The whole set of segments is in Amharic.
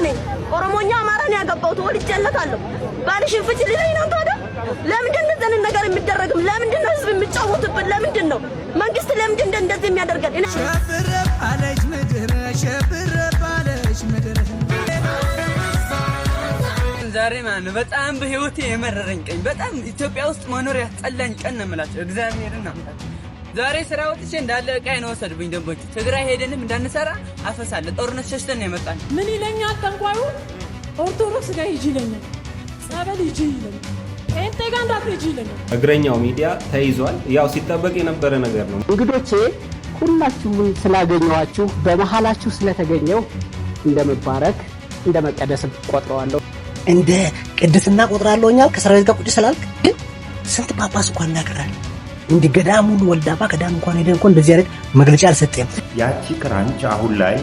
ነኝ ኦሮሞኛ አማራን ያገባሁት ወልጄለታለሁ ባልሽን ፍቺ ልለኝ ነው ታዲያ ለምንድን ነው እንደዚህ ነገር የሚደረግም ለምንድን ነው ህዝብ የሚጫወትብን ለምንድን ነው መንግስት ለምንድን ነው እንደዚህ የሚያደርገን ሸብረ ባለች ምድር ሸብረ ባለች ምድር ዛሬ ማን በጣም በህይወቴ የመረረኝ ቀን በጣም ኢትዮጵያ ውስጥ መኖር ያስጠላኝ ቀን ነው የምላቸው እግዚአብሔርን አምላክ ዛሬ ስራ ወጥቼ እንዳለ ዕቃዬን ወሰድብኝ ደንቦች ትግራይ ሄደንም እንዳንሰራ አፈሳለ ጦርነት ሸሽተን የመጣን ምን ይለኛል ጠንቋዩ ኦርቶዶክስ ጋር ሂጂ ይለኛል ጸበል ሂጂ ይለኛል እንተ ጋር እንዳትሄጂ ይለኛል እግረኛው ሚዲያ ተይዟል ያው ሲጠበቅ የነበረ ነገር ነው እንግዶቼ ሁላችሁም ስላገኘዋችሁ በመሃላችሁ ስለተገኘው እንደመባረክ እንደመቀደስ ቆጥረዋለሁ እንደ ቅድስና ቆጥራለሁኛል ከሰራዊት ጋር ቁጭ ስላልክ ግን ስንት ጳጳስ እንኳን እናገራለን እንደ ገዳም ሁሉ ወልዳባ ገዳም እንኳን ሄደን እንኳን እንደዚህ አይነት መግለጫ አልሰጠም ያቺ ክራንች አሁን ላይ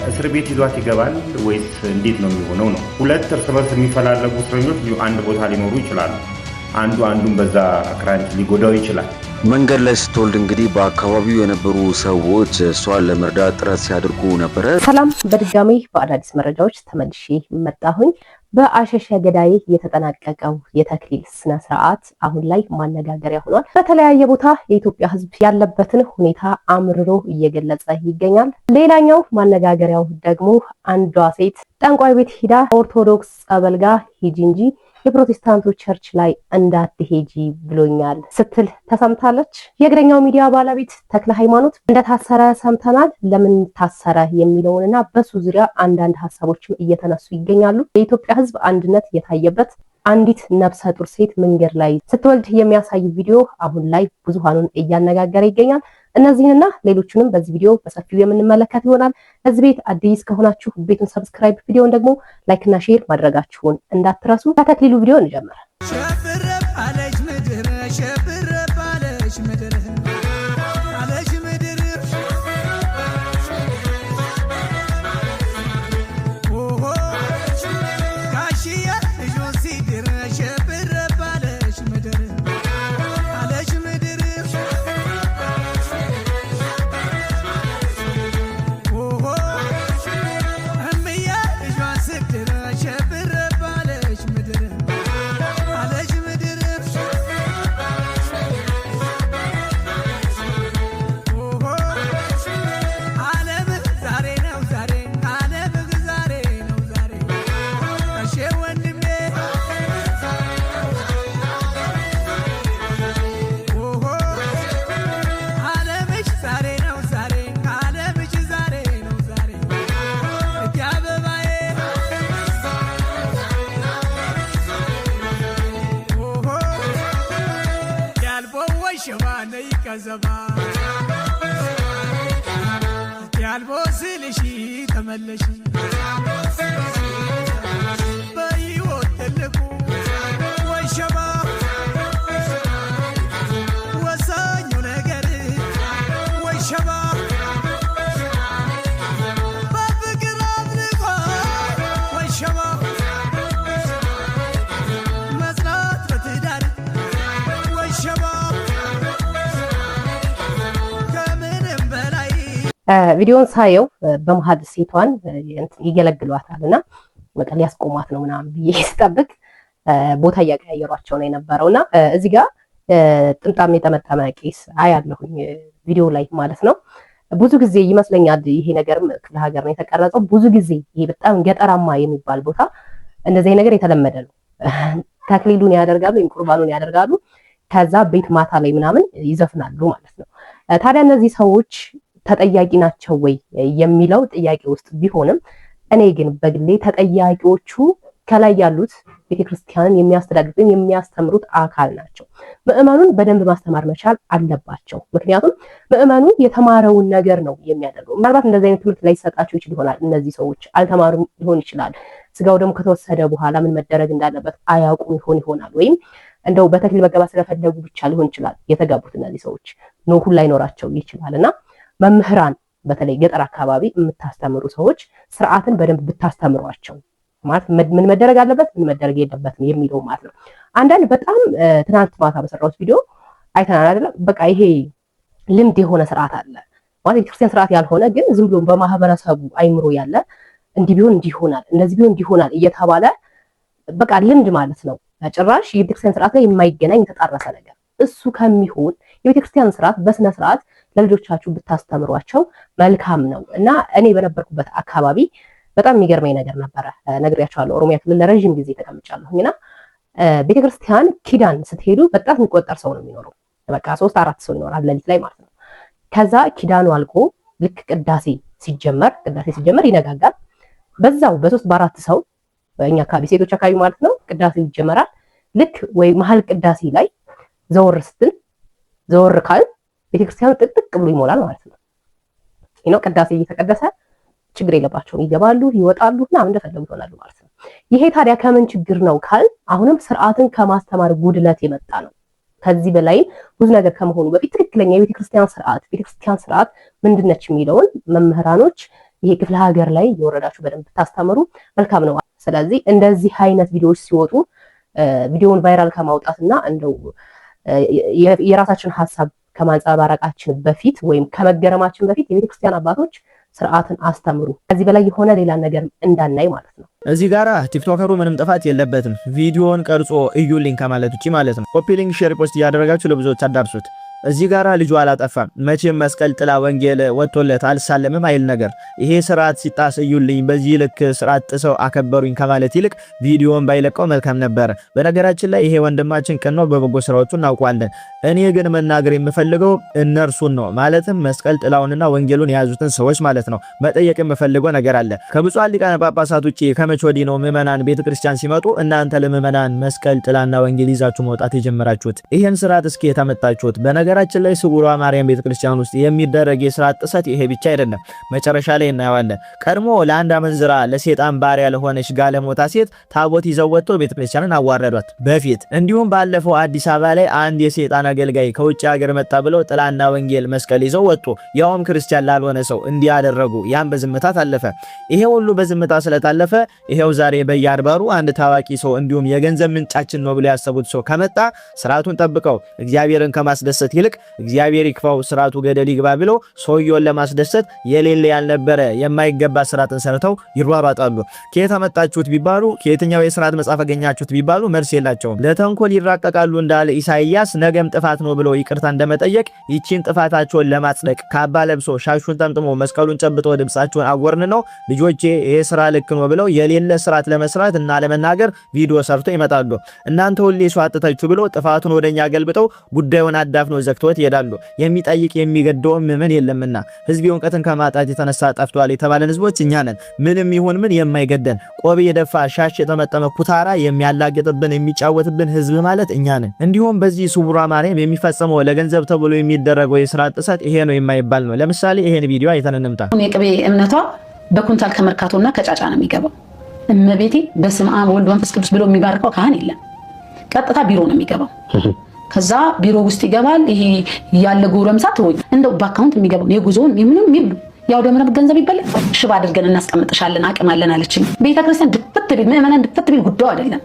እስር ቤት ይዟት ይገባል ወይስ እንዴት ነው የሚሆነው ነው ሁለት እርስ በርስ የሚፈላለጉ እስረኞች አንድ ቦታ ሊኖሩ ይችላሉ አንዱን በዛ ክራንች ሊጎዳው ይችላል መንገድ ላይ ስትወልድ እንግዲህ በአካባቢው የነበሩ ሰዎች እሷን ለመርዳት ጥረት ሲያደርጉ ነበር ሰላም በድጋሚ በአዳዲስ መረጃዎች ተመልሼ መጣሁኝ በአሸሸ ገዳይ የተጠናቀቀው የተክሊል ስነ ስርዓት አሁን ላይ ማነጋገሪያ ሆኗል በተለያየ ቦታ የኢትዮጵያ ሕዝብ ያለበትን ሁኔታ አምርሮ እየገለጸ ይገኛል ሌላኛው ማነጋገሪያው ደግሞ አንዷ ሴት ጠንቋይ ቤት ሂዳ ኦርቶዶክስ ጸበል ጋር ሂጂ እንጂ የፕሮቴስታንቶች ቸርች ላይ እንዳትሄጂ ብሎኛል ስትል ተሰምታለች የእግረኛው ሚዲያ ባለቤት ተክለ ሃይማኖት እንደታሰረ ሰምተናል ለምን ታሰረ የሚለውንና በሱ ዙሪያ አንዳንድ ሐሳቦችም እየተነሱ ይገኛሉ የኢትዮጵያ ሕዝብ አንድነት የታየበት አንዲት ነፍሰ ጡር ሴት መንገድ ላይ ስትወልድ የሚያሳይ ቪዲዮ አሁን ላይ ብዙሃኑን እያነጋገረ ይገኛል እነዚህንና ሌሎችንም በዚህ ቪዲዮ በሰፊው የምንመለከት ይሆናል ለዚህ ቤት አዲስ ከሆናችሁ ቤቱን ሰብስክራይብ ቪዲዮውን ደግሞ ላይክ እና ሼር ማድረጋችሁን እንዳትረሱ ከተክሊሉ ቪዲዮ እንጀምር ሸብረ ባለች ምድር ሸብረ ባለች ምድር ባለች ምድር ኦሆ ጋሽያ ልጆች ሲድር ሸብረ ባለች ምድር ባለች ምድር ኦሆ እምያ ልጇን ስትድር ሸብረ ባለች ምድር ባለች ምድር ኦሆ ዓለም ዛሬ ነው ዛሬ ዓለም ዛሬ ነው ዛሬ እሺ ወንድሜ ኦሆ ዓለምሽ ዛሬ ነው ዛሬ ዓለምሽ ዛሬ ነው ዛሬ እቴ አበባዬ ኦሆ ያልቦ ወሸባ ነይ ከዘባ ያልቦ ስልሽ ተመለሽ በሕይወት ትልቁ ወሸባ ወሳኙ ነገር ወሸባ በፍቅር አብልቆ ወሸባ መጽናት በትዳር ወሸባ ከምንም በላይ ቪዲዮን ሳየው በመሃል ሴቷን ይገለግሏታልና በቃ ሊያስቆማት ነው ምናምን ብዬ ስጠብቅ ቦታ እያቀያየሯቸው ነው የነበረውና እዚህ ጋር ጥምጣም የጠመጠመ ቄስ አያለሁኝ ቪዲዮ ላይ ማለት ነው ብዙ ጊዜ ይመስለኛል ይሄ ነገርም ክፍለ ሀገር ነው የተቀረጸው ብዙ ጊዜ ይሄ በጣም ገጠራማ የሚባል ቦታ እንደዚህ ነገር የተለመደ ነው ተክሊሉን ያደርጋሉ ቁርባኑን ያደርጋሉ ከዛ ቤት ማታ ላይ ምናምን ይዘፍናሉ ማለት ነው ታዲያ እነዚህ ሰዎች ተጠያቂ ናቸው ወይ የሚለው ጥያቄ ውስጥ ቢሆንም እኔ ግን በግሌ ተጠያቂዎቹ ከላይ ያሉት ቤተክርስቲያንን የሚያስተዳድሩት የሚያስተምሩት አካል ናቸው ምዕመኑን በደንብ ማስተማር መቻል አለባቸው ምክንያቱም ምዕመኑ የተማረውን ነገር ነው የሚያደርገው ምናልባት እንደዚህ አይነት ትምህርት ላይ ሰጣቸው ይችላል ይሆናል እነዚህ ሰዎች አልተማሩም ሊሆን ይችላል ስጋው ደግሞ ከተወሰደ በኋላ ምን መደረግ እንዳለበት አያውቁም ይሆናል ወይም እንደው በተክሊል መገባት ስለፈለጉ ብቻ ሊሆን ይችላል የተጋቡት እነዚህ ሰዎች ነው ሁሉ ላይኖራቸው ይችላልና መምህራን በተለይ ገጠር አካባቢ የምታስተምሩ ሰዎች ስርዓትን በደንብ ብታስተምሯቸው ማለት ምን መደረግ አለበት ምን መደረግ የለበትም የሚለው ማለት ነው አንዳንድ በጣም ትናንት ማታ በሰራሁት ቪዲዮ አይተናል አይደል በቃ ይሄ ልምድ የሆነ ስርዓት አለ ማለት የክርስቲያን ስርዓት ያልሆነ ግን ዝም ብሎ በማህበረሰቡ አይምሮ ያለ እንዲህ ቢሆን እንዲሆናል እንደዚህ ቢሆን እንዲሆናል እየተባለ በቃ ልምድ ማለት ነው። ጭራሽ የቤተክርስቲያን ስርዓት ላይ የማይገናኝ የተጣረሰ ነገር እሱ ከሚሆን የቤተክርስቲያን ስርዓት በስነ ስርዓት ለልጆቻችሁ ብታስተምሯቸው መልካም ነው እና እኔ በነበርኩበት አካባቢ በጣም የሚገርመኝ ነገር ነበረ። ነግሬያቸዋለሁ። ኦሮሚያ ክልል ለረጅም ጊዜ ተቀምጫለሁና ቤተክርስቲያን ኪዳን ስትሄዱ በጣም የሚቆጠር ሰው ነው የሚኖረው። በቃ 3-4 ሰው ይኖራል ሌሊት ላይ ማለት ነው። ከዛ ኪዳኑ አልቆ ልክ ቅዳሴ ሲጀመር ይነጋጋል። በዛው በ3-4 ሰው በእኛ አካባቢ ሴቶች አካባቢ ማለት ነው ቅዳሴው ይጀመራል። ልክ ወይ መሀል ቅዳሴ ላይ ዘወር ካል ቤተክርስቲያኑ ጥቅጥቅ ብሎ ይሞላል ማለት ነው። ይሄው ቅዳሴ እየተቀደሰ ችግር የለባቸውም ይገባሉ ይወጣሉ እና እንደፈለጉ ይሆናሉ ማለት ነው። ይሄ ታዲያ ከምን ችግር ነው ካል አሁንም ስርዓትን ከማስተማር ጉድለት የመጣ ነው። ከዚህ በላይ ብዙ ነገር ከመሆኑ በፊት ትክክለኛ ቤተክርስቲያን ስርዓት ምንድነች የሚለውን መምህራኖች ይሄ ክፍለ ሀገር ላይ የወረዳችሁ በደንብ ታስተምሩ መልካም ነው። ስለዚህ እንደዚህ አይነት ቪዲዮዎች ሲወጡ ቪዲዮውን ቫይራል ከማውጣትና እንደው የራሳችን ሐሳብ ከማንጸባረቃችን በፊት ወይም ከመገረማችን በፊት የቤተክርስቲያን አባቶች ስርዓትን አስተምሩ። ከዚህ በላይ የሆነ ሌላ ነገር እንዳናይ ማለት ነው። እዚህ ጋራ ቲክቶከሩ ምንም ጥፋት የለበትም። ቪዲዮውን ቀርጾ እዩልኝ ከማለት ውጪ ማለት ነው። ኮፒ ሊንክ፣ ሼር፣ ፖስት እያደረጋችሁ ለብዙዎች አዳርሱት። እዚህ ጋራ ልጁ አላጠፋም። መቼም መስቀል ጥላ ወንጌል ወጥቶለት አልሳለምም አይል ነገር። ይሄ ስርዓት ሲጣስ እዩልኝ፣ በዚህ ልክ ስርዓት ጥሰው አከበሩኝ ከማለት ይልቅ ቪዲዮን ባይለቀው መልካም ነበር። በነገራችን ላይ ይሄ ወንድማችን ቀን ነው፣ በበጎ ስራዎቹ እናውቀዋለን። እኔ ግን መናገር የምፈልገው እነርሱን ነው። ማለትም መስቀል ጥላውንና ወንጌሉን የያዙትን ሰዎች ማለት ነው። መጠየቅ የምፈልገው ነገር አለ። ከብፁዓን ሊቃነ ጳጳሳት ውጪ ከመቼ ወዲህ ነው ምዕመናን ቤተክርስቲያን ሲመጡ እናንተ ለምዕመናን መስቀል ጥላና ወንጌል ይዛችሁ መውጣት የጀመራችሁት? ይሄን ስርዓት እስኪ የታመጣችሁት? በነገራችን ላይ ስውሯ ማርያም ቤተክርስቲያን ውስጥ የሚደረግ የስርዓት ጥሰት ይሄ ብቻ አይደለም። መጨረሻ ላይ እናየዋለን። ቀድሞ ለአንድ አመንዝራ ለሴጣን ባሪያ ለሆነች ጋለሞታ ሴት ታቦት ይዘው ወጥተው ቤተክርስቲያንን አዋረዷት በፊት። እንዲሁም ባለፈው አዲስ አበባ ላይ አንድ የሴጣን አገልጋይ ከውጭ ሀገር መጣ ብለው ጥላና ወንጌል መስቀል ይዘው ወጡ። ያውም ክርስቲያን ላልሆነ ሰው እንዲያደረጉ ያን በዝምታ ታለፈ። ይሄ ሁሉ በዝምታ ስለታለፈ ይሄው ዛሬ በየአድባሩ አንድ ታዋቂ ሰው እንዲሁም የገንዘብ ምንጫችን ነው ብሎ ያሰቡት ሰው ከመጣ ስርዓቱን ጠብቀው እግዚአብሔርን ከማስደሰት ይልቅ እግዚአብሔር ይክፋው ስርዓቱ ገደል ይግባ ብሎ ሰውየውን ለማስደሰት የሌለ ያልነበረ የማይገባ ስርዓትን ሰርተው ይሯሯጣሉ። ከየት አመጣችሁት ቢባሉ ከየትኛው የስርዓት መጽሐፍ አገኛችሁት ቢባሉ መልስ የላቸውም። ለተንኮል ይራቀቃሉ እንዳለ ኢሳይያስ ነገም ጥፋት ነው ብሎ ይቅርታ እንደመጠየቅ ይቺን ጥፋታቸውን ለማጽደቅ ካባ ለብሶ ሻሹን ጠምጥሞ መስቀሉን ጨብጦ ድምጻቸውን አወርን ነው ልጆቼ ይሄ ስራ ልክ ነው ብለው የሌለ ስርዓት ለመስራት እና ለመናገር ቪዲዮ ሰርቶ ይመጣሉ። እናንተ ሁሌ ሷጥታችሁ ብሎ ጥፋቱን ወደኛ ገልብጠው ጉዳዩን አዳፍነው ዘግቶት ይሄዳሉ። የሚጠይቅ የሚገደው ምን የለምና ህዝብ እውቀትን ከማጣት የተነሳ ጠፍቷል የተባለን ህዝቦች እኛ ነን። ምንም ይሁን ምን የማይገደን ቆብ የደፋ ሻሽ የተመጠመ ኩታራ የሚያላግጥብን የሚጫወትብን ህዝብ ማለት እኛ ነን። እንዲሁም በዚህ ስውሯ ማርያም የሚፈጸመው ለገንዘብ ተብሎ የሚደረገው የስርዓት ጥሰት ይሄ ነው የማይባል ነው። ለምሳሌ ይሄን ቪዲዮ አይተን እንምጣ። የቅቤ እምነቷ በኩንታል ከመርካቶና ከጫጫ ነው የሚገባው። እመቤቴ በስመ አብ ወልድ መንፈስ ቅዱስ ብሎ የሚባርከው ካህን የለም። ቀጥታ ቢሮ ነው የሚገባው። ከዛ ቢሮ ውስጥ ይገባል። ይሄ ያለ ጎረምሳ ተወኝ እንደው በአካውንት የሚገባው የጉዞውን ምንም ይብሉ ያው ደምረም ገንዘብ ይበላል። ሽባ አድርገን እናስቀምጥሻለን አቅም አለን አለችኝ። ቤተክርስቲያን ድፍት ቢል ምዕመናን ድፍት ቢል ጉዳዩ አይደለም።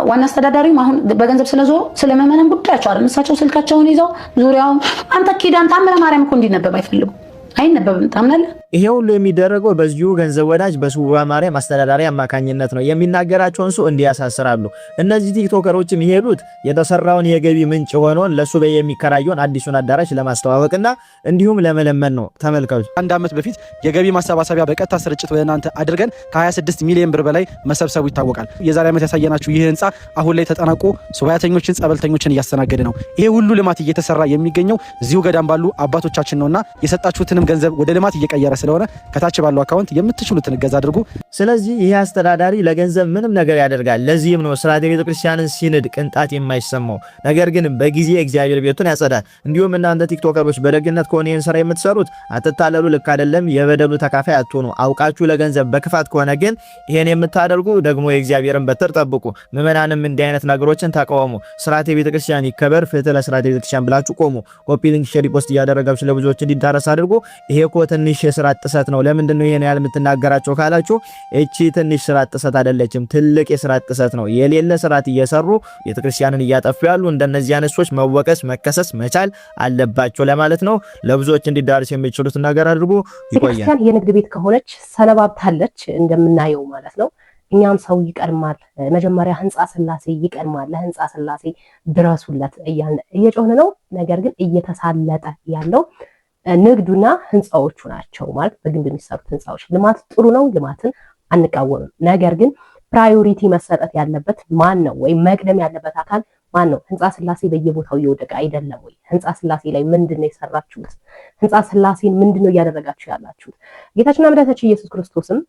ዋና አስተዳዳሪም አሁን በገንዘብ ስለዞሩ ስለምዕመናን ጉዳያቸው አይደለም። እሳቸው ስልካቸውን ይዘው ዙሪያው አንተ ኪዳን ታምረ ማርያም እኮ እንዲነበብ አይፈልጉ አይነበብም። ታምናለህ? ይሄ ሁሉ የሚደረገው በዚሁ ገንዘብ ወዳጅ በስውሯ ማርያም አስተዳዳሪ አማካኝነት ነው። የሚናገራቸውን ሰው እንዲያሳስራሉ። እነዚህ ቲክቶከሮችም ይሄዱት የተሰራውን የገቢ ምንጭ ሆኖን ለሱ የሚከራየውን አዲሱን አዳራሽ ለማስተዋወቅና እንዲሁም ለመለመን ነው። ተመልከቱ። አንድ ዓመት በፊት የገቢ ማሰባሰቢያ በቀጥታ ስርጭት በእናንተ አድርገን ከ26 ሚሊዮን ብር በላይ መሰብሰቡ ይታወቃል። የዛሬ ዓመት ያሳየናችሁ ይህ ህንፃ አሁን ላይ ተጠናቆ ሱባኤተኞችን ጸበልተኞችን እያስተናገደ ነው። ይሄ ሁሉ ልማት እየተሰራ የሚገኘው እዚሁ ገዳም ባሉ አባቶቻችን ነውና የሰጣችሁትንም ገንዘብ ወደ ልማት እየቀየረ ስለሆነ ከታች ባለው አካውንት የምትችሉትን እገዛ አድርጉ። ስለዚህ ይህ አስተዳዳሪ ለገንዘብ ምንም ነገር ያደርጋል። ለዚህም ነው ስርዓተ ቤተክርስቲያንን ሲንድ ቅንጣት የማይሰማው። ነገር ግን በጊዜ እግዚአብሔር ቤቱን ያጸዳል። እንዲሁም እናንተ ቲክቶከሮች በደግነት ከሆነ ይህን ስራ የምትሰሩት አትታለሉ፣ ልክ አይደለም፣ የበደሉ ተካፋይ አትሆኑ። አውቃችሁ ለገንዘብ በክፋት ከሆነ ግን ይሄን የምታደርጉ ደግሞ የእግዚአብሔርን በትር ጠብቁ። ምዕመናንም እንዲህ አይነት ነገሮችን ተቃወሙ። ስርዓተ ቤተክርስቲያን ይከበር፣ ፍትህ ለስርዓተ ቤተክርስቲያን ብላችሁ ቆሙ። ኮፒ ሊንክ፣ ሼር፣ ፖስት እያደረጋችሁ ለብዙዎች እንዲዳረስ አድርጉ። ይሄ እኮ ትንሽ የስራ የስርዓት ጥሰት ነው። ለምንድን ነው ይሄን ያህል የምትናገራቸው ካላችሁ እቺ ትንሽ ስርዓት ጥሰት አይደለችም፣ ትልቅ የስርዓት ጥሰት ነው። የሌለ ስርዓት እየሰሩ ቤተክርስቲያንን እያጠፉ ያሉ እንደነዚህ አይነት ሰዎች መወቀስ መከሰስ መቻል አለባቸው ለማለት ነው። ለብዙዎች እንዲዳርስ የሚችሉት ነገር አድርጉ። ይቆያል። የንግድ ቤት ከሆነች ሰነባብታለች እንደምናየው ማለት ነው። እኛም ሰው ይቀድማል፣ መጀመሪያ ህንጻ ስላሴ ይቀድማል፣ ለህንጻ ስላሴ ድረሱለት እያልን እየጮህን ነው። ነገር ግን እየተሳለጠ ያለው ንግዱና ህንጻዎቹ ናቸው ማለት በግንብ የሚሰሩት ህንጻዎች። ልማት ጥሩ ነው፣ ልማትን አንቃወምም። ነገር ግን ፕራዮሪቲ መሰጠት ያለበት ማን ነው? ወይ መቅደም ያለበት አካል ማን ነው? ህንጻ ስላሴ በየቦታው እየወደቀ አይደለም ወይ? ህንጻ ስላሴ ላይ ምንድነው የሰራችሁት? ህንጻ ስላሴን ምንድነው እያደረጋችሁ ያላችሁት? ጌታችንና መድኃኒታችን ኢየሱስ ክርስቶስም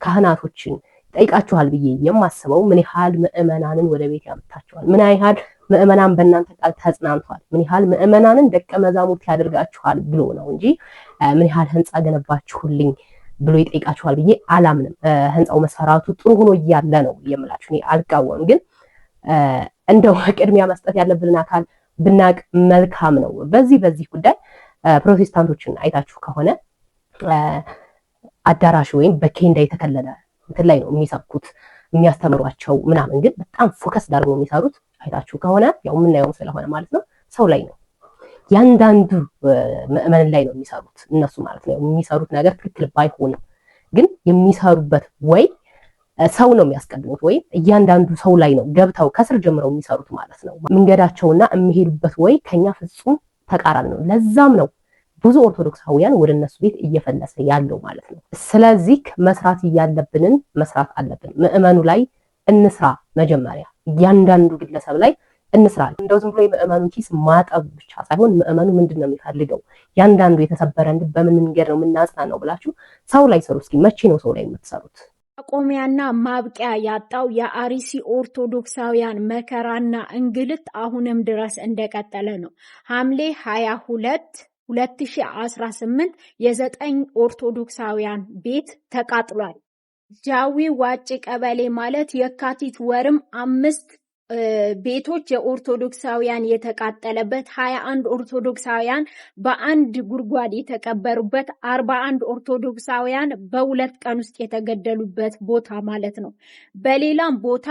ካህናቶችን ጠይቃችኋል ብዬ የማስበው ምን ያህል ምእመናንን ወደ ቤት ያመጣችኋል? ምን ያህል ምእመናን በእናንተ ቃል ተጽናንቷል? ምን ያህል ምእመናንን ደቀ መዛሙርት ያደርጋችኋል ብሎ ነው እንጂ ምን ያህል ህንጻ ገነባችሁልኝ ብሎ ይጠይቃችኋል ብዬ አላምንም። ህንጻው መሰራቱ ጥሩ ሆኖ እያለ ነው የምላችሁ፣ እኔ አልቃወምም። ግን እንደው ቅድሚያ መስጠት ያለብንን አካል ብናቅ መልካም ነው። በዚህ ጉዳይ ፕሮቴስታንቶችን አይታችሁ ከሆነ አዳራሽ ወይም በኬንዳ የተከለለ እንትን ላይ ነው የሚሰብኩት የሚያስተምሯቸው ምናምን። ግን በጣም ፎከስ ዳርገው የሚሰሩት አይታችሁ ከሆነ ያው የምናየውም ስለሆነ ማለት ነው ሰው ላይ ነው፣ ያንዳንዱ ምእመን ላይ ነው የሚሰሩት እነሱ ማለት ነው። የሚሰሩት ነገር ትክክል ባይሆንም ግን የሚሰሩበት ወይ ሰው ነው የሚያስቀድሙት ወይ እያንዳንዱ ሰው ላይ ነው ገብተው ከስር ጀምረው የሚሰሩት ማለት ነው። መንገዳቸውና የሚሄዱበት ወይ ከኛ ፍጹም ተቃራኒ ነው። ለዛም ነው ብዙ ኦርቶዶክሳውያን ወደ እነሱ ቤት እየፈለሰ ያለው ማለት ነው። ስለዚህ መስራት ያለብንን መስራት አለብን። ምእመኑ ላይ እንስራ። መጀመሪያ እያንዳንዱ ግለሰብ ላይ እንስራ። እንደው ዝም ብሎ የምእመኑን ኪስ ማጠብ ብቻ ሳይሆን ምእመኑ ምንድነው የሚፈልገው፣ ያንዳንዱ የተሰበረ እንድ በምን መንገድ ነው የምናጽናናው ብላችሁ ሰው ላይ ሰሩ። እስኪ መቼ ነው ሰው ላይ የምትሰሩት? ማቆሚያና ማብቂያ ያጣው የአርሲ ኦርቶዶክሳውያን መከራና እንግልት አሁንም ድረስ እንደቀጠለ ነው። ሐምሌ 22 2018 የ9 ኦርቶዶክሳውያን ቤት ተቃጥሏል። ጃዊ ዋጭ ቀበሌ ማለት የካቲት ወርም 5 ቤቶች የኦርቶዶክሳውያን የተቃጠለበት 21 ኦርቶዶክሳውያን በአንድ ጉድጓድ የተቀበሩበት 41 ኦርቶዶክሳውያን በሁለት ቀን ውስጥ የተገደሉበት ቦታ ማለት ነው። በሌላም ቦታ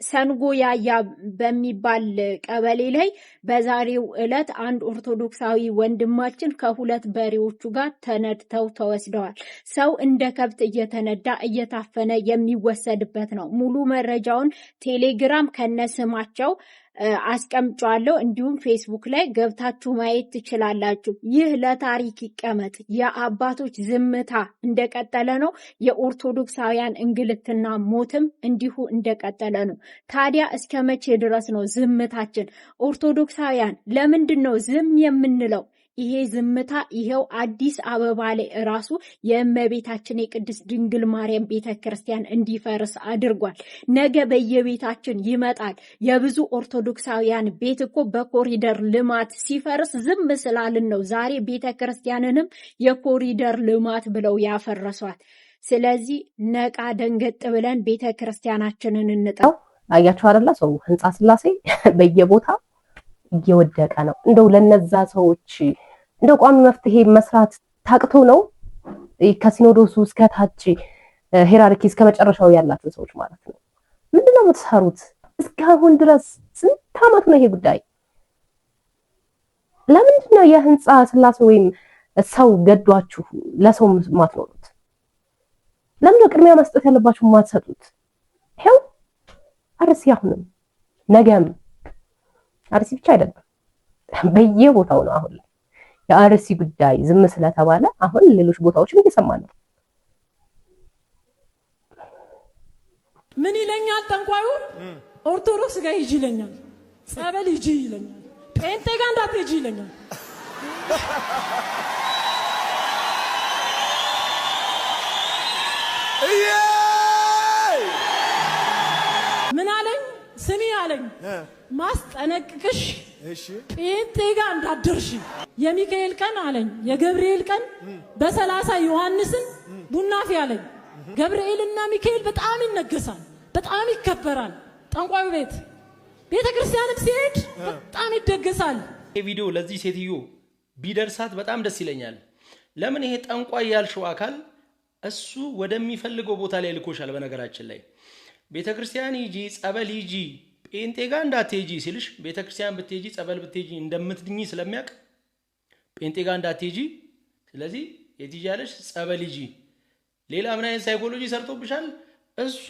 ሰንጎ ያያ በሚባል ቀበሌ ላይ በዛሬው ዕለት አንድ ኦርቶዶክሳዊ ወንድማችን ከሁለት በሬዎቹ ጋር ተነድተው ተወስደዋል። ሰው እንደ ከብት እየተነዳ እየታፈነ የሚወሰድበት ነው። ሙሉ መረጃውን ቴሌግራም ከነስማቸው አስቀምጫለሁ። እንዲሁም ፌስቡክ ላይ ገብታችሁ ማየት ትችላላችሁ። ይህ ለታሪክ ይቀመጥ። የአባቶች ዝምታ እንደቀጠለ ነው። የኦርቶዶክሳውያን እንግልትና ሞትም እንዲሁ እንደቀጠለ ነው። ታዲያ እስከ መቼ ድረስ ነው ዝምታችን? ኦርቶዶክሳውያን ለምንድን ነው ዝም የምንለው? ይሄ ዝምታ ይሄው አዲስ አበባ ላይ ራሱ የእመቤታችን የቅድስት ድንግል ማርያም ቤተክርስቲያን እንዲፈርስ አድርጓል። ነገ በየቤታችን ይመጣል። የብዙ ኦርቶዶክሳውያን ቤት እኮ በኮሪደር ልማት ሲፈርስ ዝም ስላልን ነው ዛሬ ቤተክርስቲያንንም የኮሪደር ልማት ብለው ያፈረሷት። ስለዚህ ነቃ ደንገጥ ብለን ቤተክርስቲያናችንን እንጠው። አያችሁ አይደለ? ሰው ህንጻ ስላሴ በየቦታው እየወደቀ ነው። እንደው ለነዛ ሰዎች እንደው ቋሚ መፍትሄ መስራት ታቅቶ ነው ከሲኖዶሱ እስከ ታች ሄራርኪ እስከ መጨረሻው ያላችሁ ሰዎች ማለት ነው። ምንድነው የምትሰሩት? እስካሁን ድረስ ስንት ዓመት ነው ይሄ ጉዳይ? ለምንድነው የህንጻ ስላሴ ወይም ሰው ገዷችሁ ለሰው ማትኖሩት? ለምንድነው ቅድሚያ መስጠት ያለባችሁ ማትሰጡት? ይሄው አርሲ አሁንም ነገም አርሲ ብቻ አይደለም በየቦታው ነው። አሁን የአርሲ ጉዳይ ዝም ስለተባለ አሁን ሌሎች ቦታዎችን እየሰማን ነው። ምን ይለኛል ጠንቋዩ? ኦርቶዶክስ ጋር ሂጂ ይለኛል፣ ጸበል ሂጂ ይለኛል፣ ጴንጤ ጋር እንዳትሄጂ ይለኛል። ምን አለኝ? ስሚ አለኝ ማስጠነቅቅሽ ጴንጤ ጋር እንዳትደርሺ። የሚካኤል ቀን አለኝ የገብርኤል ቀን በ30 ዮሐንስን ቡናፊ አለኝ። ገብርኤልና ሚካኤል በጣም ይነገሳል፣ በጣም ይከበራል። ጠንቋዩ ቤት ቤተክርስቲያንም ሲሄድ በጣም ይደገሳል። ይሄ ቪዲዮ ለዚህ ሴትዮ ቢደርሳት በጣም ደስ ይለኛል። ለምን ይሄ ጠንቋይ ያልሽው አካል እሱ ወደሚፈልገው ቦታ ላይ ልኮሻል። በነገራችን ላይ ቤተክርስቲያን ሂጂ፣ ጸበል ሂጂ፣ ጴንጤ ጋር እንዳትሄጂ ሲልሽ ቤተክርስቲያን ብትሄጂ ጸበል ብትሄጂ እንደምትድኚ ስለሚያውቅ ጴንጤ ጋር እንዳትሄጂ፣ ስለዚህ የትያለሽ ጸበል ሂጂ። ሌላ ምን አይነት ሳይኮሎጂ ሰርቶብሻል? እሱ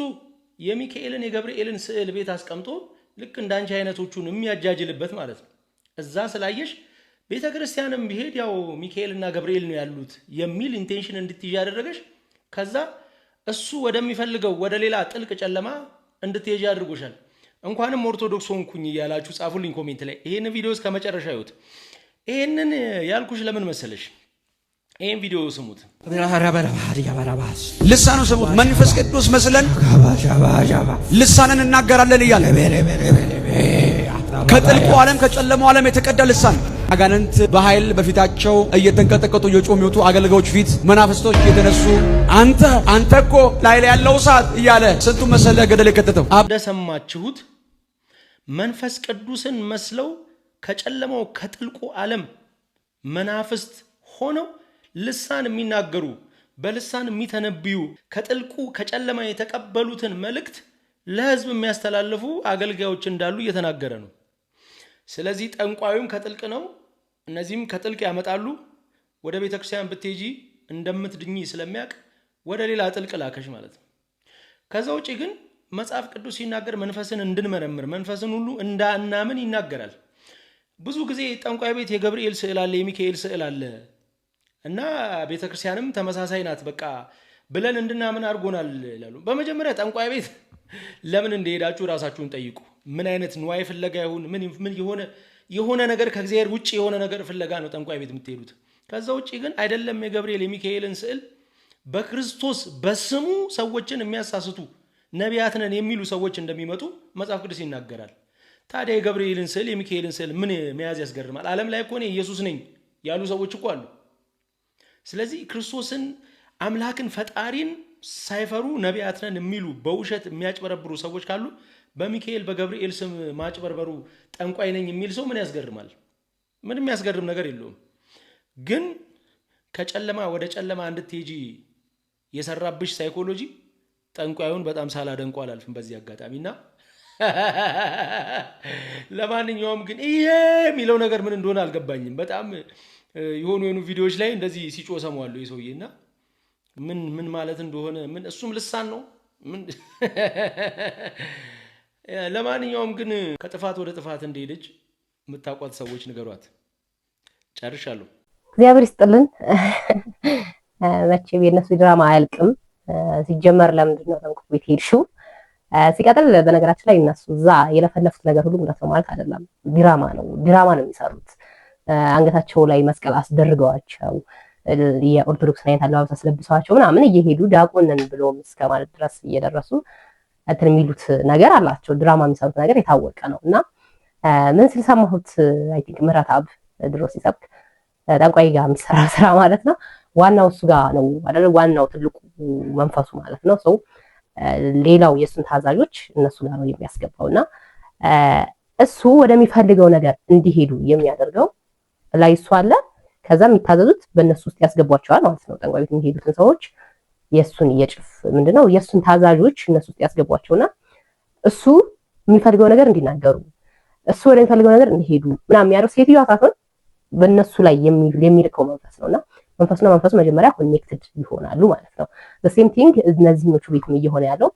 የሚካኤልን የገብርኤልን ስዕል ቤት አስቀምጦ ልክ እንዳንቺ አይነቶቹን የሚያጃጅልበት ማለት ነው። እዛ ስላየሽ ቤተክርስቲያንም ቢሄድ ያው ሚካኤልና ገብርኤል ነው ያሉት የሚል ኢንቴንሽን እንድትይዥ ያደረገሽ። ከዛ እሱ ወደሚፈልገው ወደ ሌላ ጥልቅ ጨለማ እንድትሄጂ አድርጎሻል። እንኳንም ኦርቶዶክስ ሆንኩኝ እያላችሁ ጻፉልኝ ኮሜንት ላይ። ይሄን ቪዲዮ እስከ መጨረሻ ይዩት። ይሄንን ያልኩሽ ለምን መሰለሽ? ይሄን ቪዲዮ ስሙት። ልሳኑ ስሙት። መንፈስ ቅዱስ መስለን ልሳንን እናገራለን እያለ ከጥልቁ ዓለም ከጨለማው ዓለም የተቀዳ ልሳን አጋንንት በኃይል በፊታቸው እየተንቀጠቀጡ እየጮሁ የሚወጡ አገልጋዮች ፊት መናፍስቶች እየተነሱ አንተ እኮ ላይ ያለው እሳት እያለ ስንቱ መሰለ ገደል የከተተው። እንደሰማችሁት መንፈስ ቅዱስን መስለው ከጨለማው ከጥልቁ ዓለም መናፍስት ሆነው ልሳን የሚናገሩ በልሳን የሚተነብዩ ከጥልቁ ከጨለማ የተቀበሉትን መልእክት ለህዝብ የሚያስተላልፉ አገልጋዮች እንዳሉ እየተናገረ ነው። ስለዚህ ጠንቋዩም ከጥልቅ ነው፣ እነዚህም ከጥልቅ ያመጣሉ። ወደ ቤተክርስቲያን ብትሄጂ እንደምትድኚ ስለሚያውቅ ወደ ሌላ ጥልቅ ላከሽ ማለት ነው። ከዛ ውጪ ግን መጽሐፍ ቅዱስ ሲናገር መንፈስን እንድንመረምር መንፈስን ሁሉ እንዳናምን ይናገራል። ብዙ ጊዜ ጠንቋይ ቤት የገብርኤል ስዕል አለ፣ የሚካኤል ስዕል አለ እና ቤተክርስቲያንም ተመሳሳይ ናት በቃ ብለን እንድናምን አድርጎናል ይላሉ። በመጀመሪያ ጠንቋይ ቤት ለምን እንደሄዳችሁ ራሳችሁን ጠይቁ። ምን አይነት ንዋይ ፍለጋ ይሁን ምን የሆነ ነገር ከእግዚአብሔር ውጪ የሆነ ነገር ፍለጋ ነው ጠንቋይ ቤት የምትሄዱት። ከዛ ውጪ ግን አይደለም የገብርኤል የሚካኤልን ስዕል በክርስቶስ በስሙ ሰዎችን የሚያሳስቱ ነቢያት ነን የሚሉ ሰዎች እንደሚመጡ መጽሐፍ ቅዱስ ይናገራል። ታዲያ የገብርኤልን ስዕል የሚካኤልን ስዕል ምን መያዝ ያስገርማል? ዓለም ላይ እኮ እኔ ኢየሱስ ነኝ ያሉ ሰዎች እኮ አሉ። ስለዚህ ክርስቶስን አምላክን ፈጣሪን ሳይፈሩ ነቢያት ነን የሚሉ በውሸት የሚያጭበረብሩ ሰዎች ካሉ በሚካኤል በገብርኤል ስም ማጭበርበሩ ጠንቋይ ነኝ የሚል ሰው ምን ያስገርማል? ምንም የሚያስገርም ነገር የለውም። ግን ከጨለማ ወደ ጨለማ እንድትሄጂ የሰራብሽ ሳይኮሎጂ ጠንቋዩን በጣም ሳላደንቁ አላልፍም በዚህ አጋጣሚና ለማንኛውም ግን ይሄ የሚለው ነገር ምን እንደሆነ አልገባኝም። በጣም የሆኑ ቪዲዮዎች ላይ እንደዚህ ሲጮህ ሰማዋለሁ የሰውዬና ምን ማለት እንደሆነ ምን እሱም ልሳን ነው ምን ለማንኛውም ግን ከጥፋት ወደ ጥፋት እንደሄደች የምታውቋት ሰዎች ንገሯት። ጨርሻለሁ። እግዚአብሔር ይስጥልን። መቼም የነሱ ድራማ አያልቅም። ሲጀመር ለምንድን ነው ተንኩት ቤት ሄድሽው? ሲቀጥል በነገራችን ላይ እነሱ እዛ የለፈለፉት ነገር ሁሉ እውነት ነው ማለት አይደለም። ድራማ ነው የሚሰሩት። አንገታቸው ላይ መስቀል አስደርገዋቸው የኦርቶዶክስ አይነት አለባበስ አስለብሰዋቸው ምናምን እየሄዱ ዲያቆንን ብሎም እስከ ማለት ድረስ እየደረሱ እንትን የሚሉት ነገር አላቸው። ድራማ የሚሰሩት ነገር የታወቀ ነው እና ምን ሲል ሰማሁት? አይ ቲንክ ምሕረተአብ ድሮ ሲሰብክ ጠንቋይ ጋር የሚሰራ ስራ ማለት ነው ዋናው እሱ ጋር ነው አይደል? ዋናው ትልቁ መንፈሱ ማለት ነው። ሰው ሌላው የእሱን ታዛዦች እነሱ ጋር ነው የሚያስገባውና እሱ ወደሚፈልገው ነገር እንዲሄዱ የሚያደርገው ላይ እሱ አለ። ከዛ የሚታዘዙት በእነሱ ውስጥ ያስገቧቸዋል ማለት ነው። ጠንቋይ ቤት የሚሄዱትን ሰዎች የእሱን ምንድነው የእሱን ታዛዦች እነሱ ውስጥ ያስገቧቸውና እሱ የሚፈልገው ነገር እንዲናገሩ እሱ ወደሚፈልገው ነገር እንዲሄዱ ምናምን የሚያደርግ ሴትዮዋ ሳትሆን በእነሱ ላይ የሚልከው መንፈስ ነውና መንፈስና መንፈሱ መጀመሪያ ኮኔክትድ ይሆናሉ ማለት ነው። ሴም ቲንግ እነዚህኞቹ ቤትም እየሆነ ያለው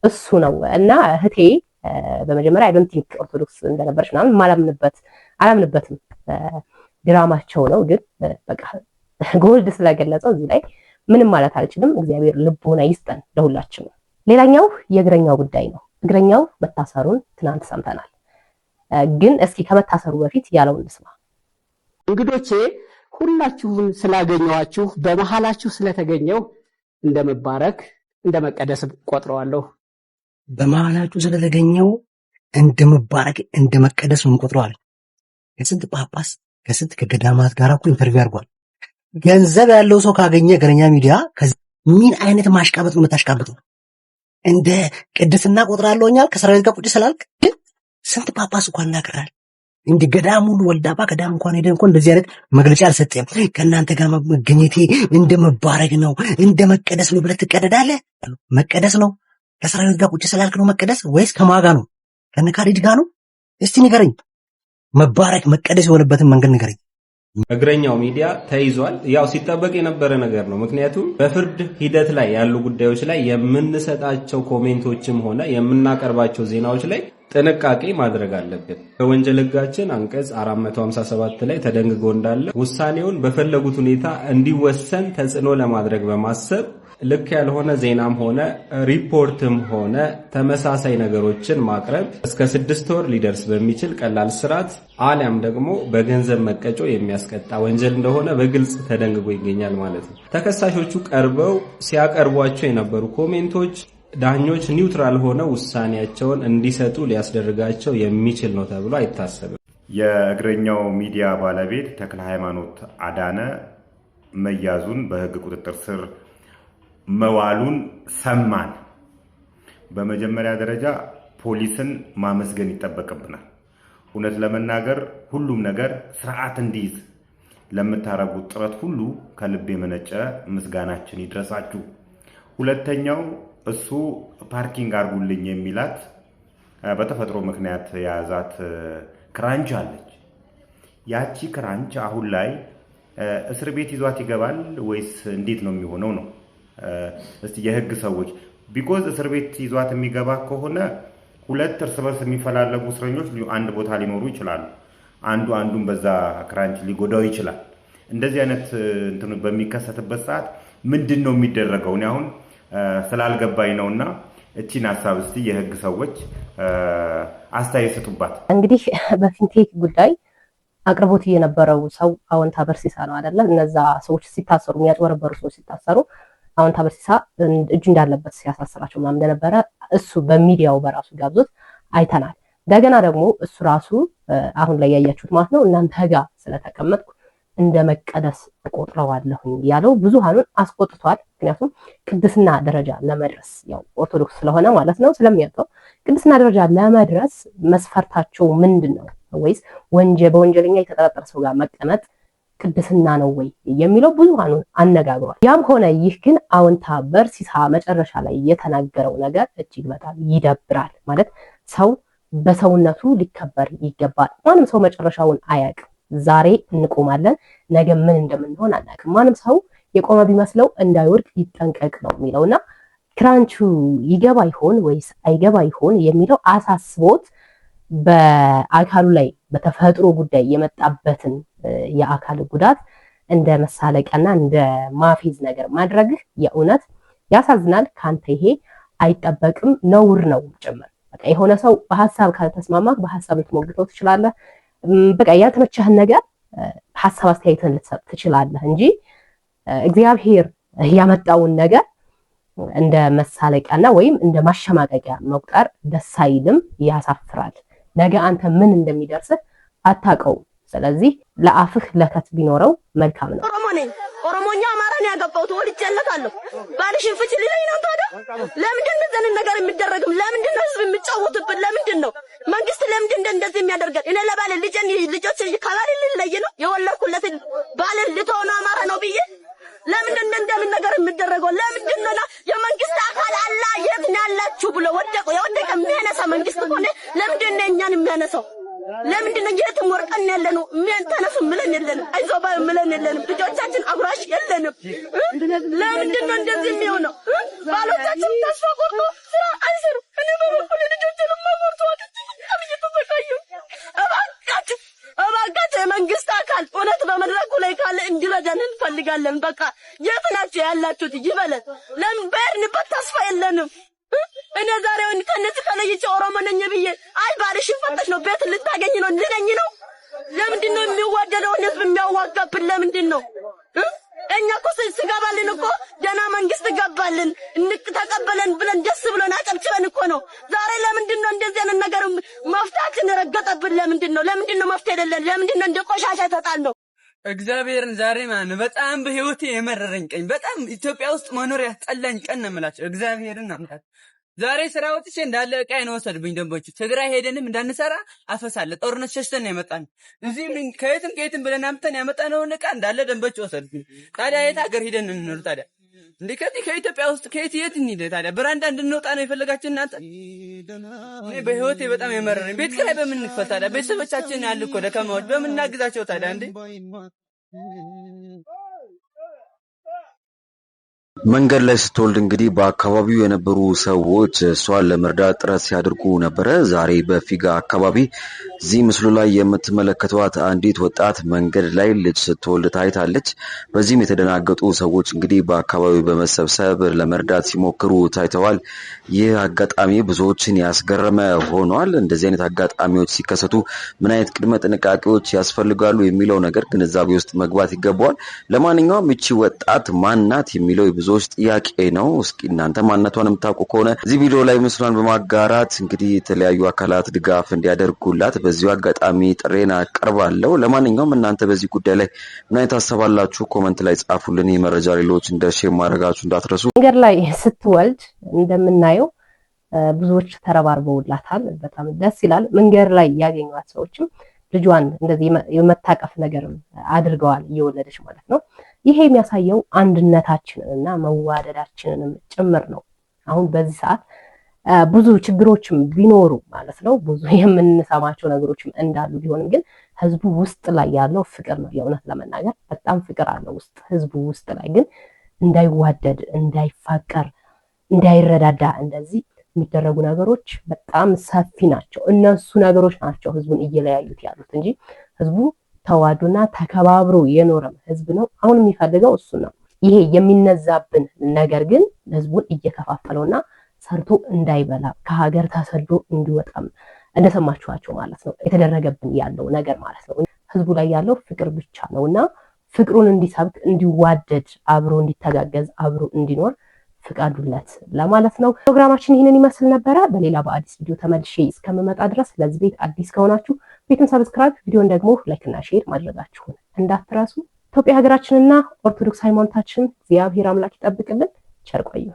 እሱ ነው እና እህቴ በመጀመሪያ አይ ዶንት ቲንክ ኦርቶዶክስ እንደነበረች ምናምን አላምንበትም። ድራማቸው ነው ግን በቃ ጎልድ ስለገለጸው እዚህ ላይ ምንም ማለት አልችልም። እግዚአብሔር ልቦና ይስጠን ለሁላችን። ሌላኛው የእግረኛው ጉዳይ ነው። እግረኛው መታሰሩን ትናንት ሰምተናል። ግን እስኪ ከመታሰሩ በፊት ያለውን እንስማ። እንግዶቼ ሁላችሁም ስላገኘኋችሁ በመሃላችሁ ስለተገኘው እንደመባረክ እንደመቀደስ ቆጥረዋለሁ። በመሃላችሁ ስለተገኘው እንደመባረክ እንደመቀደስ ቆጥረዋለሁ። ከስንት ጳጳስ ከስንት ከገዳማት ጋር እኮ ኢንተርቪው አድርጓል። ገንዘብ ያለው ሰው ካገኘ እግረኛ ሚዲያ ምን አይነት ማሽቃበጥ ነው የምታሽቃበጠው? እንደ ቅድስና ቆጥራለሁኛል ከሰራዊት ጋር ቁጭ ስላልክ ግን ስንት ጳጳስ እንኳን እናገራል። እንደ ገዳም ሁሉ ወልዳባ ገዳም እንኳን ሄደ እንኳን እንደዚህ አይነት መግለጫ አልሰጠም። ከእናንተ ጋር መገኘቴ እንደ መባረክ ነው እንደ መቀደስ ነው ብለህ ትቀደዳለህ። መቀደስ ነው ከሰራዊት ጋር ቁጭ ስላልክ ነው መቀደስ ወይስ ከማጋ ነው? ከነካሪድ ጋር ነው? እስቲ ንገረኝ። መባረክ መቀደስ የሆነበትን መንገድ ንገረኝ። እግረኛው ሚዲያ ተይዟል። ያው ሲጠበቅ የነበረ ነገር ነው። ምክንያቱም በፍርድ ሂደት ላይ ያሉ ጉዳዮች ላይ የምንሰጣቸው ኮሜንቶችም ሆነ የምናቀርባቸው ዜናዎች ላይ ጥንቃቄ ማድረግ አለብን። በወንጀል ሕጋችን አንቀጽ 457 ላይ ተደንግጎ እንዳለ ውሳኔውን በፈለጉት ሁኔታ እንዲወሰን ተጽዕኖ ለማድረግ በማሰብ ልክ ያልሆነ ዜናም ሆነ ሪፖርትም ሆነ ተመሳሳይ ነገሮችን ማቅረብ እስከ 6 ወር ሊደርስ በሚችል ቀላል እስራት አሊያም ደግሞ በገንዘብ መቀጮ የሚያስቀጣ ወንጀል እንደሆነ በግልጽ ተደንግጎ ይገኛል ማለት ነው። ተከሳሾቹ ቀርበው ሲያቀርቧቸው የነበሩ ኮሜንቶች ዳኞች ኒውትራል ሆነው ውሳኔያቸውን እንዲሰጡ ሊያስደርጋቸው የሚችል ነው ተብሎ አይታሰብም። የእግረኛው ሚዲያ ባለቤት ተክለ ሃይማኖት አዳነ መያዙን በህግ ቁጥጥር ስር መዋሉን ሰማን። በመጀመሪያ ደረጃ ፖሊስን ማመስገን ይጠበቅብናል። እውነት ለመናገር ሁሉም ነገር ስርዓት እንዲይዝ ለምታረጉት ጥረት ሁሉ ከልብ የመነጨ ምስጋናችን ይድረሳችሁ። ሁለተኛው እሱ ፓርኪንግ አርጉልኝ የሚላት በተፈጥሮ ምክንያት የያዛት ክራንች አለች። ያቺ ክራንች አሁን ላይ እስር ቤት ይዟት ይገባል ወይስ እንዴት ነው የሚሆነው ነው? እስቲ የህግ ሰዎች ቢኮዝ እስር ቤት ይዟት የሚገባ ከሆነ ሁለት እርስ በርስ የሚፈላለጉ እስረኞች አንድ ቦታ ሊኖሩ ይችላሉ። አንዱ አንዱን በዛ ክራንች ሊጎዳው ይችላል። እንደዚህ አይነት እንትን በሚከሰትበት ሰዓት ምንድን ነው የሚደረገው? እኔ አሁን ስላልገባኝ ነውና እቺን ሐሳብ እስቲ የህግ ሰዎች አስተያየት ስጡባት። እንግዲህ በፊንቴክ ጉዳይ አቅርቦት የነበረው ሰው አዎንታ በርሲሳ ነው አይደለ? እነዛ ሰዎች ሲታሰሩ የሚያጭበረበሩ ሰዎች ሲታሰሩ አዎንታ በርሲሳ እጁ እንዳለበት ሲያሳስራቸው ምናምን እንደነበረ እሱ በሚዲያው በራሱ ጋብዞት አይተናል። እንደገና ደግሞ እሱ ራሱ አሁን ላይ ያያችሁት ማለት ነው እናንተ ጋር ስለተቀመጥኩ እንደ መቀደስ ቆጥረዋለሁኝ ያለው ብዙሃኑን አስቆጥቷል። ምክንያቱም ቅድስና ደረጃ ለመድረስ ያው ኦርቶዶክስ ስለሆነ ማለት ነው ስለሚያውቀው ቅድስና ደረጃ ለመድረስ መስፈርታቸው ምንድን ነው? ወይስ በወንጀለኛ የተጠረጠረ ሰው ጋር መቀመጥ ቅድስና ነው ወይ የሚለው ብዙሃኑን አነጋግሯል። ያም ሆነ ይህ ግን አዎንታ በርሲሳ መጨረሻ ላይ የተናገረው ነገር እጅግ በጣም ይደብራል። ማለት ሰው በሰውነቱ ሊከበር ይገባል። ማንም ሰው መጨረሻውን አያውቅም። ዛሬ እንቆማለን፣ ነገ ምን እንደምንሆን አናውቅም። ማንም ሰው የቆመ ቢመስለው እንዳይወድቅ ይጠንቀቅ ነው የሚለውና ክራንቹ ይገባ ይሆን ወይስ አይገባ ይሆን የሚለው አሳስቦት በአካሉ ላይ በተፈጥሮ ጉዳይ የመጣበትን የአካል ጉዳት እንደ መሳለቂያና እንደ ማፌዝ ነገር ማድረግህ የእውነት ያሳዝናል። ካንተ ይሄ አይጠበቅም፣ ነውር ነው ጭምር። በቃ የሆነ ሰው በሐሳብ ካልተስማማህ በሐሳብ ልትሞግተው ትችላለህ። በቃ ያልተመቸህን ነገር ሐሳብ አስተያየትን ልትሰጥ ትችላለህ እንጂ እግዚአብሔር ያመጣውን ነገር እንደ መሳለቂያና ወይም እንደ ማሸማቀቂያ መቁጠር ደስ አይልም፣ ያሳፍራል። ነገ አንተ ምን እንደሚደርስህ አታውቀውም። ስለዚህ ለአፍህ ለከት ቢኖረው መልካም ነው። ኦሮሞ ነኝ፣ ኦሮሞኛ አማራ ነው ያገባሁት፣ ወልጄለታለሁ። ባልሽን ፍቺ ሊለኝ ነው ታዲያ? ለምንድን ነው እንደዚህ ነገር የሚደረግም? ለምንድን ነው ህዝብ የሚጫወቱብን? ለምንድን ነው መንግስት ለምንድን ነው እንደዚህ የሚያደርገን? እኔ ለባለ ልጆች ከባል ልለይ ነው የወለድኩለት ባል ልተው ነው አማራ ነው ብዬ ለምንድን ነው እንደምን ነገር የሚደረገው? ለምንድን ነው የመንግስት አካል አላ የት ነው ያላችሁ ብሎ የወደቀ የሚያነሳ መንግስት ሆነ ለምንድን ነው እኛን የሚያነሳው? ለምንድን ነው የትም ወርቀን ያለነው? ምን ተነሱ ምለን የለንም፣ አይዞባ ምለን የለንም፣ ልጆቻችን አጉራሽ የለንም። ለምንድን ነው እንደዚህ የሚሆነው? ባሎቻችን ተስፋ ቆርጦ ስራ አይሰሩ። እኔ በበኩሌ ልጆችን ማሞርቶ በጣም እየተሰቃዩ። እባካችሁ የመንግስት አካል እውነት በመድረኩ ላይ ካለ እንዲረዳን እንፈልጋለን። በቃ የት ናችሁ ያላችሁት ይበለን። ለምን በሄድንበት ተስፋ የለንም። እኔ ዛሬውን ከነዚህ ከለይቼ ኦሮሞ ነኝ ብዬ አይ ባልሽን ፈተሽ ነው ቤት ልታገኝ ነው ልነኝ ነው? ለምንድን ነው የሚዋደደውን ህዝብ የሚያዋጋብን? ለምንድን ነው? እኛ እኮ ስገባልን እኮ ደህና መንግስት ገባልን ተቀበለን ብለን ደስ ብሎን አጨብጭበን እኮ ነው። ዛሬ ለምንድን ነው እንደዚህ አይነት ነገር መፍታችን ረገጠብን? ለምንድን ነው መፍትሄ የሌለን? ለምንድን ነው እንደ ቆሻሻ ተጣል ነው? እግዚአብሔርን ዛሬ ማን በጣም በህይወቴ የመረረኝ ቀን፣ በጣም ኢትዮጵያ ውስጥ መኖር ያስጠላኝ ቀን ነው የምላቸው። እግዚአብሔርን አምላክ ዛሬ ስራ ወጥቼ እንዳለ ዕቃዬን ወሰዱብኝ ደንቦቹ። ትግራይ ሄደንም እንዳንሰራ አፈሳለ ጦርነት ሸሽተን ነው የመጣን። እዚህ ከየትም ብለን አምጥተን ያመጣነውን ዕቃ እንዳለ ደንቦቹ ወሰዱብኝ። ታዲያ የት ሀገር ሄደን እንኖር ታዲያ? እንዴ ከዚህ ከኢትዮጵያ ውስጥ ከየት እንሂድ ታዲያ? በራንዳ እንድንወጣ ነው የፈለጋችሁ እናንተ? እኔ በህይወቴ በጣም የመረረኝ ቤት ኪራይ በምን እንክፈል ታዲያ? ቤተሰቦቻችን ያሉ እኮ ደካማዎች በምን እናግዛቸው ታዲያ? እንዴ መንገድ ላይ ስትወልድ እንግዲህ በአካባቢው የነበሩ ሰዎች እሷን ለመርዳት ጥረት ሲያደርጉ ነበረ። ዛሬ በፊጋ አካባቢ እዚህ ምስሉ ላይ የምትመለከቷት አንዲት ወጣት መንገድ ላይ ልጅ ስትወልድ ታይታለች። በዚህም የተደናገጡ ሰዎች እንግዲህ በአካባቢው በመሰብሰብ ለመርዳት ሲሞክሩ ታይተዋል። ይህ አጋጣሚ ብዙዎችን ያስገረመ ሆኗል። እንደዚህ አይነት አጋጣሚዎች ሲከሰቱ ምን አይነት ቅድመ ጥንቃቄዎች ያስፈልጋሉ የሚለው ነገር ግንዛቤ ውስጥ መግባት ይገባዋል። ለማንኛውም እቺ ወጣት ማናት የሚለው ብዙዎች ጥያቄ ነው። እስኪ እናንተ ማንነቷን የምታውቁ ከሆነ እዚህ ቪዲዮ ላይ ምስሏን በማጋራት እንግዲህ የተለያዩ አካላት ድጋፍ እንዲያደርጉላት በዚሁ አጋጣሚ ጥሬን አቀርባለሁ። ለማንኛውም እናንተ በዚህ ጉዳይ ላይ ምን አይነት ሀሳብ አላችሁ? ኮመንት ላይ ጻፉልን። ይህ መረጃ ሌሎች ሼር ማድረጋችሁ እንዳትረሱ። መንገድ ላይ ስትወልድ እንደምናየው ብዙዎች ተረባርበውላታል። በጣም ደስ ይላል። መንገድ ላይ ያገኟት ሰዎችም ልጇን እንደዚህ የመታቀፍ ነገርም አድርገዋል እየወለደች ማለት ነው። ይሄ የሚያሳየው አንድነታችንንና መዋደዳችንንም ጭምር ነው። አሁን በዚህ ሰዓት ብዙ ችግሮችም ቢኖሩ ማለት ነው ብዙ የምንሰማቸው ነገሮችም እንዳሉ ቢሆንም ግን ህዝቡ ውስጥ ላይ ያለው ፍቅር ነው። የእውነት ለመናገር በጣም ፍቅር አለው ውስጥ ህዝቡ ውስጥ ላይ ግን እንዳይዋደድ፣ እንዳይፋቀር፣ እንዳይረዳዳ እንደዚህ የሚደረጉ ነገሮች በጣም ሰፊ ናቸው። እነሱ ነገሮች ናቸው ህዝቡን እየለያዩት ያሉት እንጂ ህዝቡ ተዋዶና ተከባብሮ የኖረም ህዝብ ነው። አሁን የሚፈልገው እሱ ነው። ይሄ የሚነዛብን ነገር ግን ህዝቡን እየከፋፈለውና ሰርቶ እንዳይበላ ከሀገር ተሰዶ እንዲወጣም እንደሰማችኋቸው ማለት ነው የተደረገብን ያለው ነገር ማለት ነው። ህዝቡ ላይ ያለው ፍቅር ብቻ ነውና ፍቅሩን እንዲሰብክ፣ እንዲዋደድ፣ አብሮ እንዲተጋገዝ፣ አብሮ እንዲኖር ፍቃዱለት ለማለት ነው። ፕሮግራማችን ይህንን ይመስል ነበረ። በሌላ በአዲስ ቪዲዮ ተመልሼ እስከምመጣ ድረስ ለዚህ ቤት አዲስ ከሆናችሁ ቤቱን ሰብስክራይብ፣ ቪዲዮን ደግሞ ላይክ እና ሼር ማድረጋችሁን እንዳትረሱ። ኢትዮጵያ ሀገራችንና ኦርቶዶክስ ሃይማኖታችን እግዚአብሔር አምላክ ይጠብቅልን። ቸር ቆዩ።